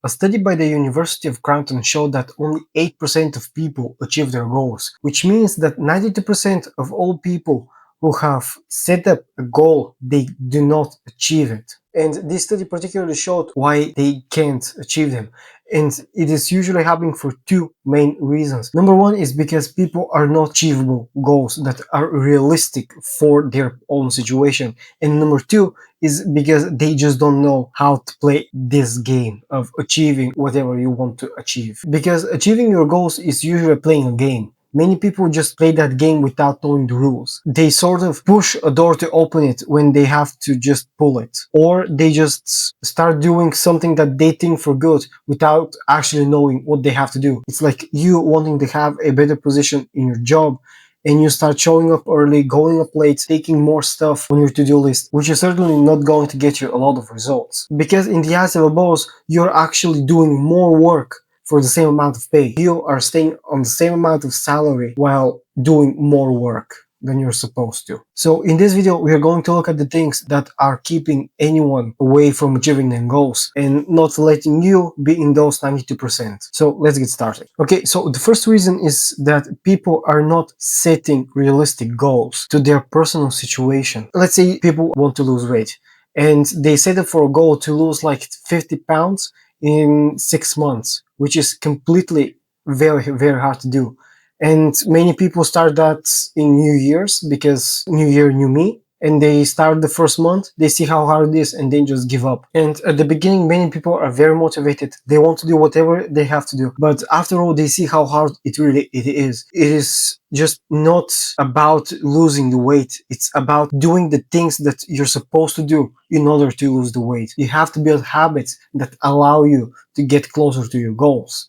A study by the University of Crampton showed that only 8% of people achieve their goals, which means that 92% of all people who have set up a goal, they do not achieve it. And this study particularly showed why they can't achieve them. And it is usually happening for two main reasons. Number one is because people are not achievable goals that are realistic for their own situation. And number two is because they just don't know how to play this game of achieving whatever you want to achieve. Because achieving your goals is usually playing a game. Many people just play that game without knowing the rules. They sort of push a door to open it when they have to just pull it. Or they just start doing something that they think for good without actually knowing what they have to do. It's like you wanting to have a better position in your job, and you start showing up early, going up late, taking more stuff on your to-do list, which is certainly not going to get you a lot of results. Because in the eyes of a boss, you're actually doing more work for the same amount of pay. You are staying on the same amount of salary while doing more work than you're supposed to. So in this video, we are going to look at the things that are keeping anyone away from achieving their goals and not letting you be in those 92%. So let's get started. Okay, so the first reason is that people are not setting realistic goals to their personal situation. Let's say people want to lose weight and they set up for a goal to lose like 50 pounds in 6 months, which is completely very hard to do. And many people start that in New Year's because New Year, new me. And they start the first month, they see how hard it is, and then just give up. And at the beginning, many people are very motivated. They want to do whatever they have to do. But after all, they see how hard it is. It is just not about losing the weight. It's about doing the things that you're supposed to do in order to lose the weight. You have to build habits that allow you to get closer to your goals.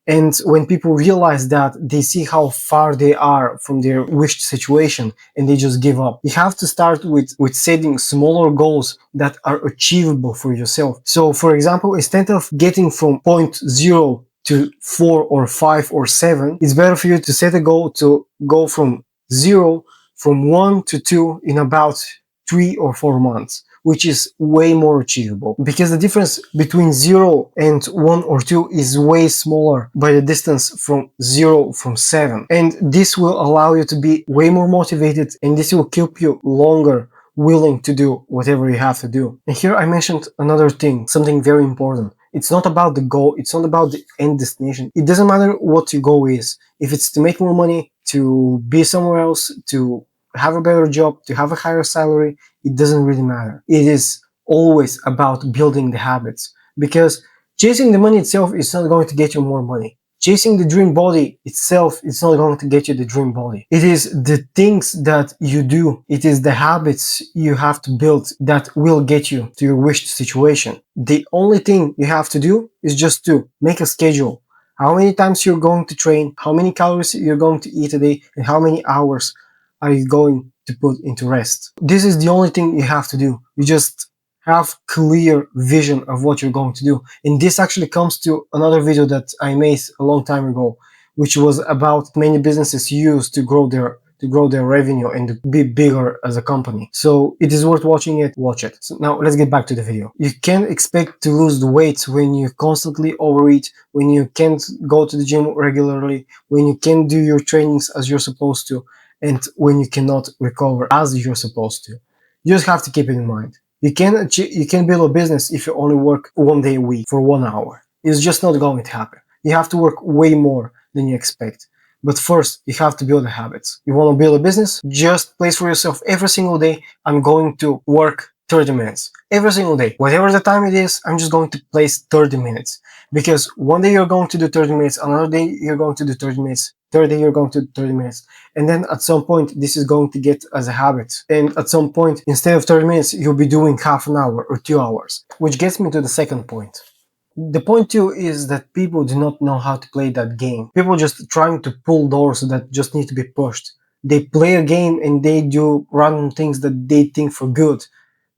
And when people realize that, they see how far they are from their wished situation and they just give up. You have to start with setting smaller goals that are achievable for yourself. So for example, instead of getting from point 0 to 4 or 5 or 7, it's better for you to set a goal to go from 1 to 2 in about 3 or 4 months, which is way more achievable because the difference between 0 and 1 or 2 is way smaller by the distance from 0 from 7. And this will allow you to be way more motivated, and this will keep you longer willing to do whatever you have to do. And here I mentioned another thing, something very important. It's not about the goal, it's not about the end destination. It doesn't matter what your goal is. If it's to make more money, to be somewhere else, to have a better job, to have a higher salary, it doesn't really matter. It is always about building the habits, because chasing the money itself is not going to get you more money. Chasing the dream body itself is not going to get you the dream body. It is the things that you do, it is the habits you have to build that will get you to your wished situation. The only thing you have to do is just to make a schedule. How many times you're going to train, how many calories you're going to eat a day, and how many hours are you going to put into rest. This is the only thing you have to do. You just have clear vision of what you're going to do. And this actually comes to another video that I made a long time ago, which was about many businesses use to grow their revenue and to be bigger as a company. So it is worth watching it, watch it. So now let's get back to the video. You can't expect to lose the weight when you constantly overeat, when you can't go to the gym regularly, when you can't do your trainings as you're supposed to, and when you cannot recover as you're supposed to. You just have to keep it in mind. You can build a business if you only work 1 day a week for 1 hour. It's just not going to happen. You have to work way more than you expect. But first, you have to build the habits. You want to build a business? Just place for yourself every single day, I'm going to work 30 minutes. Every single day. Whatever the time it is, I'm just going to place 30 minutes. Because one day you're going to do 30 minutes, another day you're going to do 30 minutes, third day you're going to do 30 minutes. And then at some point, this is going to get as a habit. And at some point, instead of 30 minutes, you'll be doing half an hour or 2 hours. Which gets me to the second point. The point too is that people do not know how to play that game. People just trying to pull doors that just need to be pushed. They play a game and they do random things that they think for good,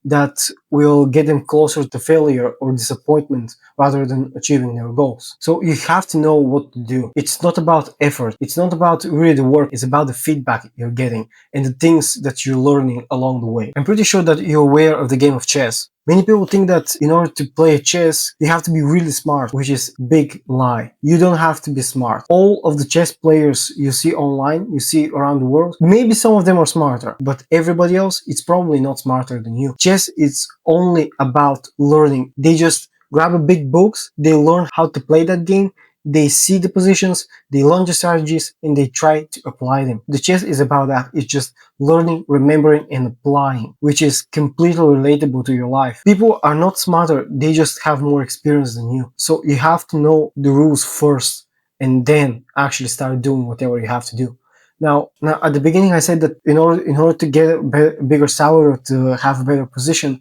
that will get them closer to failure or disappointment rather than achieving their goals. So you have to know what to do. It's not about effort. It's not about really the work. It's about the feedback you're getting and the things that you're learning along the way. I'm pretty sure that you're aware of the game of chess. Many people think that in order to play chess, you have to be really smart, which is big lie. You don't have to be smart. All of the chess players you see online, you see around the world, maybe some of them are smarter, but everybody else, it's probably not smarter than you. Chess is only about learning. They just grab a big books, they learn how to play that game, they see the positions, they learn the strategies, and they try to apply them. The chess is about that. It's just learning, remembering, and applying, which is completely relatable to your life. People are not smarter, they just have more experience than you. So you have to know the rules first and then actually start doing whatever you have to do. Now at the beginning I said that in order to get a bigger salary or to have a better position,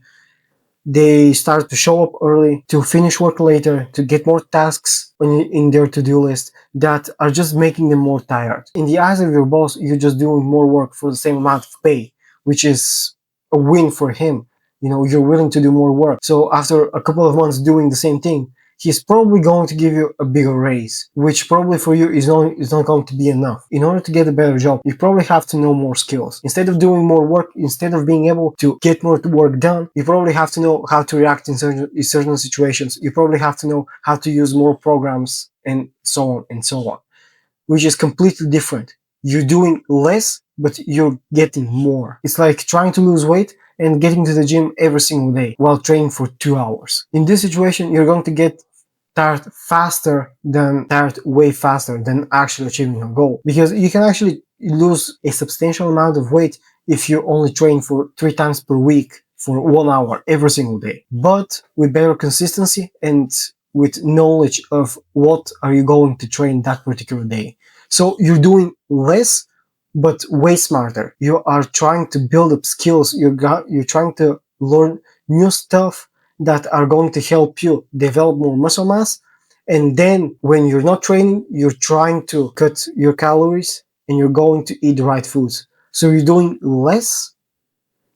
they start to show up early, to finish work later, to get more tasks in their to-do list that are just making them more tired. In the eyes of your boss, you're just doing more work for the same amount of pay, which is a win for him. You know, you're willing to do more work. So after a couple of months doing the same thing, he's probably going to give you a bigger raise, which probably for you is not going to be enough. In order to get a better job, you probably have to know more skills. Instead of doing more work, instead of being able to get more work done, you probably have to know how to react in certain situations. You probably have to know how to use more programs and so on and so on, which is completely different. You're doing less, but you're getting more. It's like trying to lose weight and getting to the gym every single day while training for 2 hours. In this situation, you're going to get tired way faster than actually achieving your goal, because you can actually lose a substantial amount of weight if you only train for 3 times per week for 1 hour every single day. But with better consistency and with knowledge of what are you going to train that particular day. So you're doing less, but way smarter. You are trying to build up skills. You're trying to learn new stuff that are going to help you develop more muscle mass. And then when you're not training, you're trying to cut your calories and you're going to eat the right foods. So you're doing less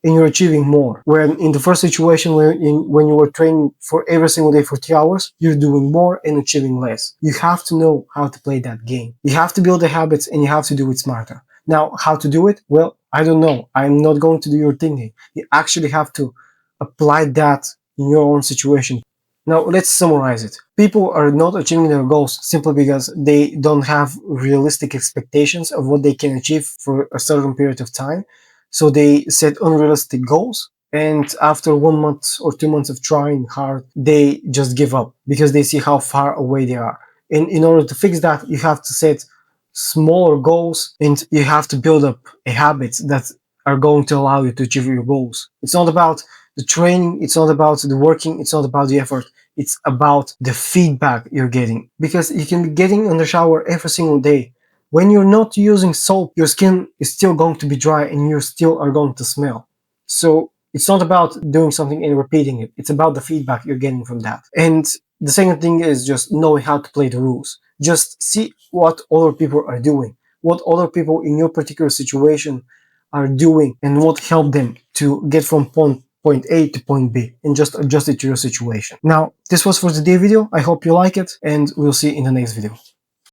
and you're achieving more. When in the first situation, when you were training for every single day for 3 hours, you're doing more and achieving less. You have to know how to play that game. You have to build the habits and you have to do it smarter. Now, how to do it? Well, I don't know. I'm not going to do your thinking. You actually have to apply that in your own situation. Now, let's summarize it. People are not achieving their goals simply because they don't have realistic expectations of what they can achieve for a certain period of time. So they set unrealistic goals, and after 1 month or 2 months of trying hard, they just give up because they see how far away they are. And in order to fix that, you have to set smaller goals and you have to build up a habit that are going to allow you to achieve your goals. It's not about the training, it's not about the working, it's not about the effort, it's about the feedback you're getting. Because you can be getting in the shower every single day. When you're not using soap, your skin is still going to be dry and you still are going to smell. So it's not about doing something and repeating it. It's about the feedback you're getting from that. And the second thing is just knowing how to play the rules. Just see what other people are doing, what other people in your particular situation are doing, and what helped them to get from point A to point B, and just adjust it to your situation. Now, this was for today's video. I hope you like it, and we'll see you in the next video.